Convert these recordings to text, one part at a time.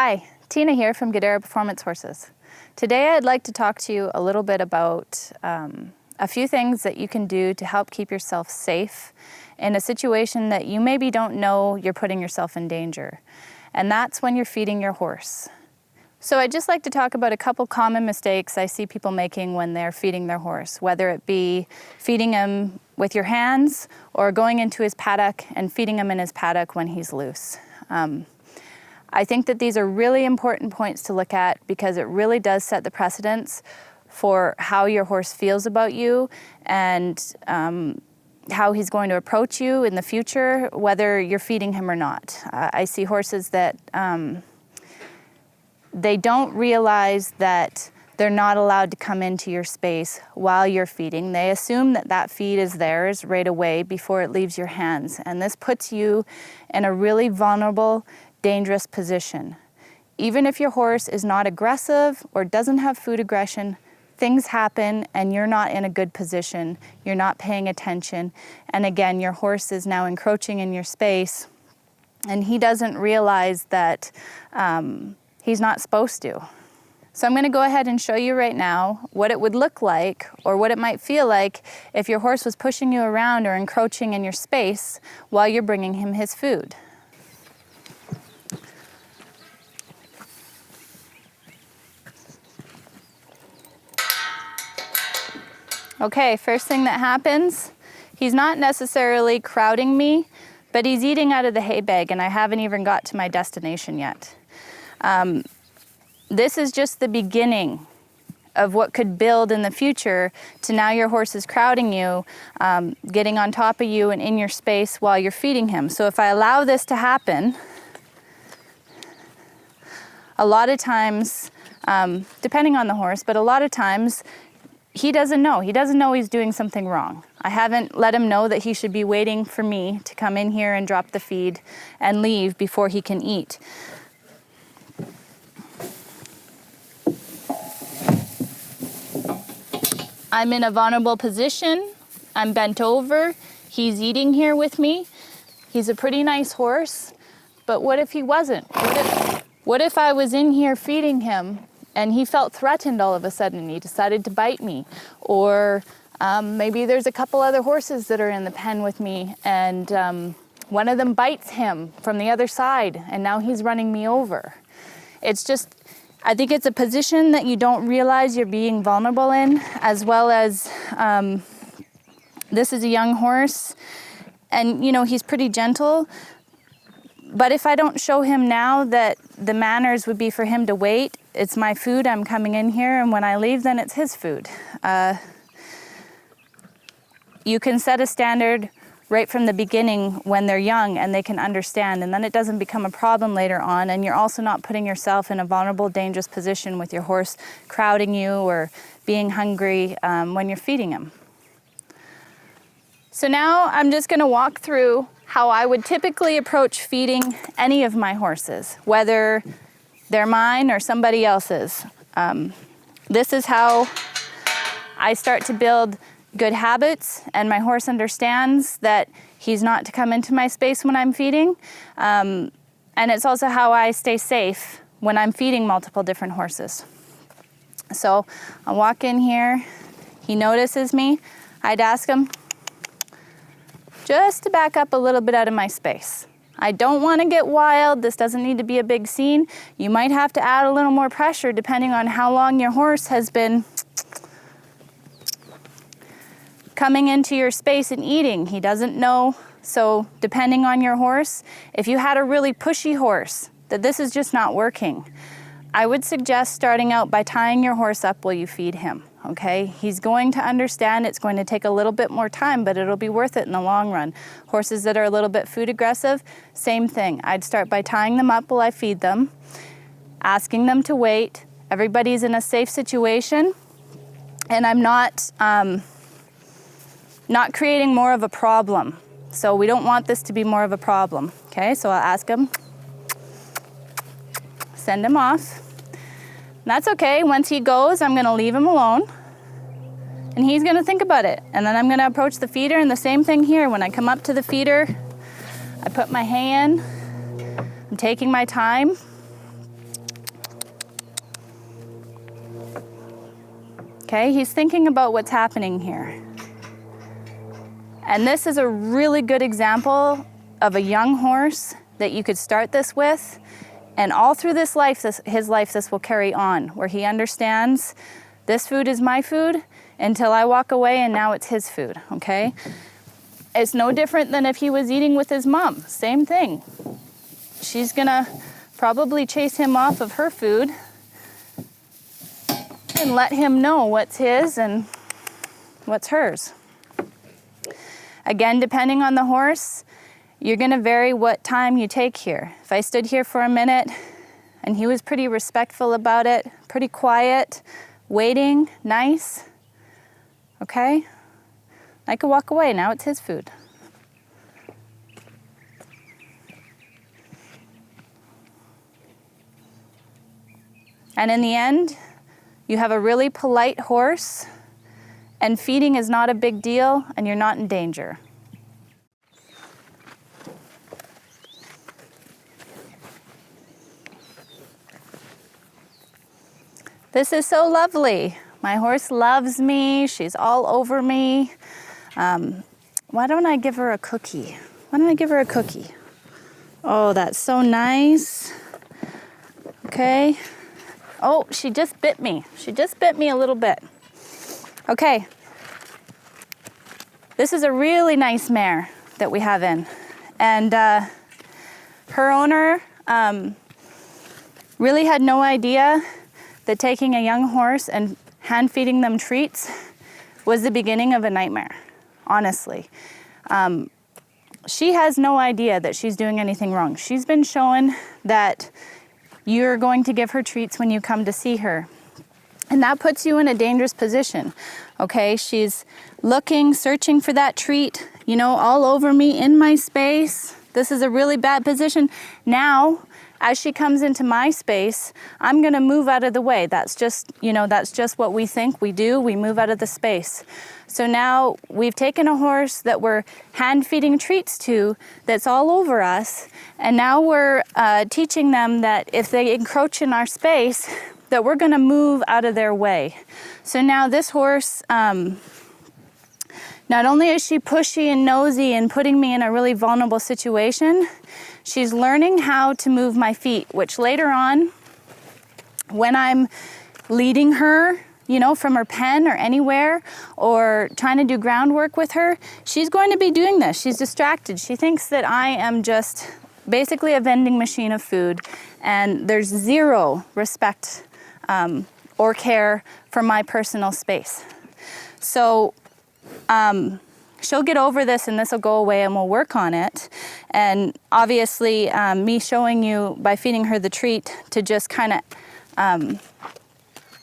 Hi, Tina here from Guidera Performance Horses. Today I'd like to talk to you a little bit about a few things that you can do to help keep yourself safe in a situation that you maybe don't know you're putting yourself in danger. And that's when you're feeding your horse. So I'd just like to talk about a couple common mistakes I see people making when they're feeding their horse, whether it be feeding him with your hands or going into his paddock and feeding him in his paddock when he's loose. I think that these are really important points to look at because it really does set the precedence for how your horse feels about you and how he's going to approach you in the future, whether you're feeding him or not. I see horses that they don't realize that they're not allowed to come into your space while you're feeding. They assume that that feed is theirs right away before it leaves your hands. And this puts you in a really vulnerable, dangerous position. Even if your horse is not aggressive or doesn't have food aggression, things happen and you're not in a good position. You're not paying attention. And again, your horse is now encroaching in your space and he doesn't realize that he's not supposed to. So I'm going to go ahead and show you right now what it would look like or what it might feel like if your horse was pushing you around or encroaching in your space while you're bringing him his food. Okay, first thing that happens, he's not necessarily crowding me, but he's eating out of the hay bag and I haven't even got to my destination yet. This is just the beginning of what could build in the future to now your horse is crowding you, getting on top of you and in your space while you're feeding him. So if I allow this to happen, a lot of times, depending on the horse, but a lot of times he doesn't know. He doesn't know he's doing something wrong. I haven't let him know that he should be waiting for me to come in here and drop the feed and leave before he can eat. I'm in a vulnerable position. I'm bent over. He's eating here with me. He's a pretty nice horse, but what if he wasn't? What if I was in here feeding him and he felt threatened all of a sudden and he decided to bite me? Or maybe there's a couple other horses that are in the pen with me and one of them bites him from the other side and now he's running me over. It's just, I think it's a position that you don't realize you're being vulnerable in, as well as this is a young horse and you know he's pretty gentle. But if I don't show him now that the manners would be for him to wait, it's my food, I'm coming in here, and when I leave, then it's his food. You can set a standard right from the beginning when they're young and they can understand, and then it doesn't become a problem later on, and you're also not putting yourself in a vulnerable, dangerous position with your horse crowding you or being hungry when you're feeding him. So now I'm just going to walk through how I would typically approach feeding any of my horses, whether they're mine or somebody else's. This is how I start to build good habits, and my horse understands that he's not to come into my space when I'm feeding. And it's also how I stay safe when I'm feeding multiple different horses. So I'll walk in here, he notices me, I'd ask him just to back up a little bit out of my space. I don't want to get wild. This doesn't need to be a big scene. You might have to add a little more pressure depending on how long your horse has been coming into your space and eating. He doesn't know. So depending on your horse, if you had a really pushy horse that this is just not working, I would suggest starting out by tying your horse up while you feed him. Okay, he's going to understand it's going to take a little bit more time, but it'll be worth it in the long run. Horses that are a little bit food aggressive, same thing. I'd start by tying them up while I feed them, asking them to wait. Everybody's in a safe situation, and I'm not creating more of a problem. So we don't want this to be more of a problem. Okay, so I'll ask him, send him off. That's okay. Once he goes, I'm going to leave him alone and he's going to think about it. And then I'm going to approach the feeder, and the same thing here. When I come up to the feeder, I put my hay in. I'm taking my time. Okay, he's thinking about what's happening here. And this is a really good example of a young horse that you could start this with. And all through his life, this will carry on, where he understands this food is my food until I walk away and now it's his food, okay? It's no different than if he was eating with his mom, same thing. She's gonna probably chase him off of her food and let him know what's his and what's hers. Again, depending on the horse, you're gonna vary what time you take here. If I stood here for a minute and he was pretty respectful about it, pretty quiet, waiting, nice, okay? I could walk away, now it's his food. And in the end, you have a really polite horse, and feeding is not a big deal, and you're not in danger. This is so lovely. My horse loves me. She's all over me. Why don't I give her a cookie? Why don't I give her a cookie? Oh, that's so nice. Okay. Oh, she just bit me. She just bit me a little bit. Okay. This is a really nice mare that we have in. And her owner really had no idea that taking a young horse and hand feeding them treats was the beginning of a nightmare, honestly. She has no idea that she's doing anything wrong. She's been shown that you're going to give her treats when you come to see her. And that puts you in a dangerous position, okay? She's looking, searching for that treat, you know, all over me in my space. This is a really bad position. Now, as she comes into my space, I'm gonna move out of the way. That's just, you know, that's just what we think we do. We move out of the space. So now we've taken a horse that we're hand feeding treats to that's all over us. And now we're teaching them that if they encroach in our space, that we're gonna move out of their way. So now this horse, not only is she pushy and nosy and putting me in a really vulnerable situation, she's learning how to move my feet, which later on, when I'm leading her, you know, from her pen or anywhere, or trying to do groundwork with her, she's going to be doing this. She's distracted. She thinks that I am just basically a vending machine of food, and there's zero respect or care for my personal space. So she'll get over this and this will go away and we'll work on it. And obviously me showing you by feeding her the treat to just kind of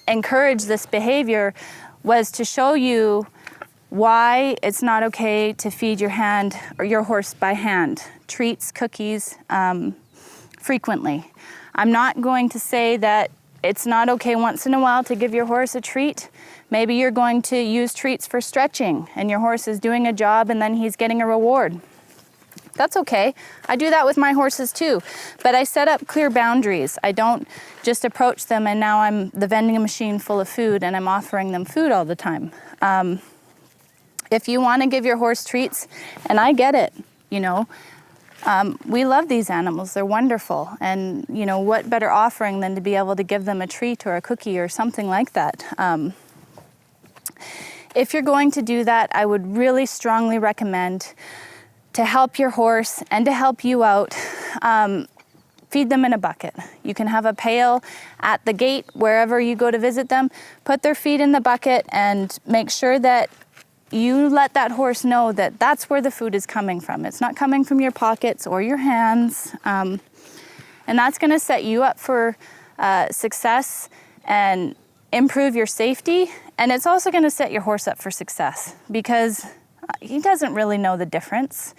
encourage this behavior was to show you why it's not okay to feed your hand or your horse by hand, treats, cookies, frequently. I'm not going to say that it's not okay once in a while to give your horse a treat. Maybe you're going to use treats for stretching and your horse is doing a job and then he's getting a reward. That's okay. I do that with my horses too. But I set up clear boundaries. I don't just approach them and now I'm the vending machine full of food and I'm offering them food all the time. If you want to give your horse treats, and I get it, you know, we love these animals. They're wonderful. And, you know, what better offering than to be able to give them a treat or a cookie or something like that. If you're going to do that, I would really strongly recommend, to help your horse and to help you out, feed them in a bucket. You can have a pail at the gate wherever you go to visit them. Put their feet in the bucket and make sure that you let that horse know that that's where the food is coming from. It's not coming from your pockets or your hands. And that's going to set you up for success and improve your safety. And it's also going to set your horse up for success because he doesn't really know the difference.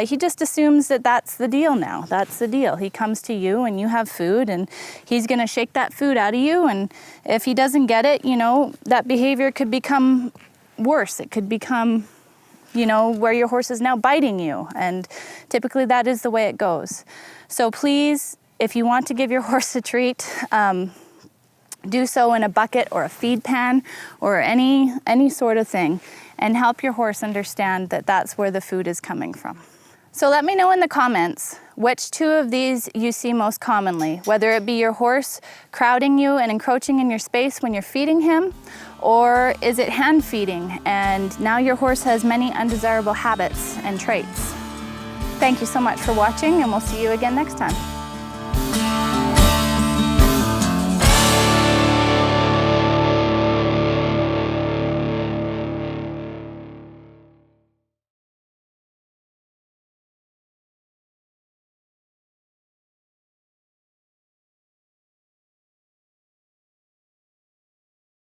He just assumes that that's the deal now. That's the deal. He comes to you and you have food and he's going to shake that food out of you. And if he doesn't get it, you know, that behavior could become worse. It could become, you know, where your horse is now biting you. And typically that is the way it goes. So please, if you want to give your horse a treat, do so in a bucket or a feed pan or any sort of thing, and help your horse understand that that's where the food is coming from. So let me know in the comments which two of these you see most commonly, whether it be your horse crowding you and encroaching in your space when you're feeding him, or is it hand feeding and now your horse has many undesirable habits and traits. Thank you so much for watching, and we'll see you again next time.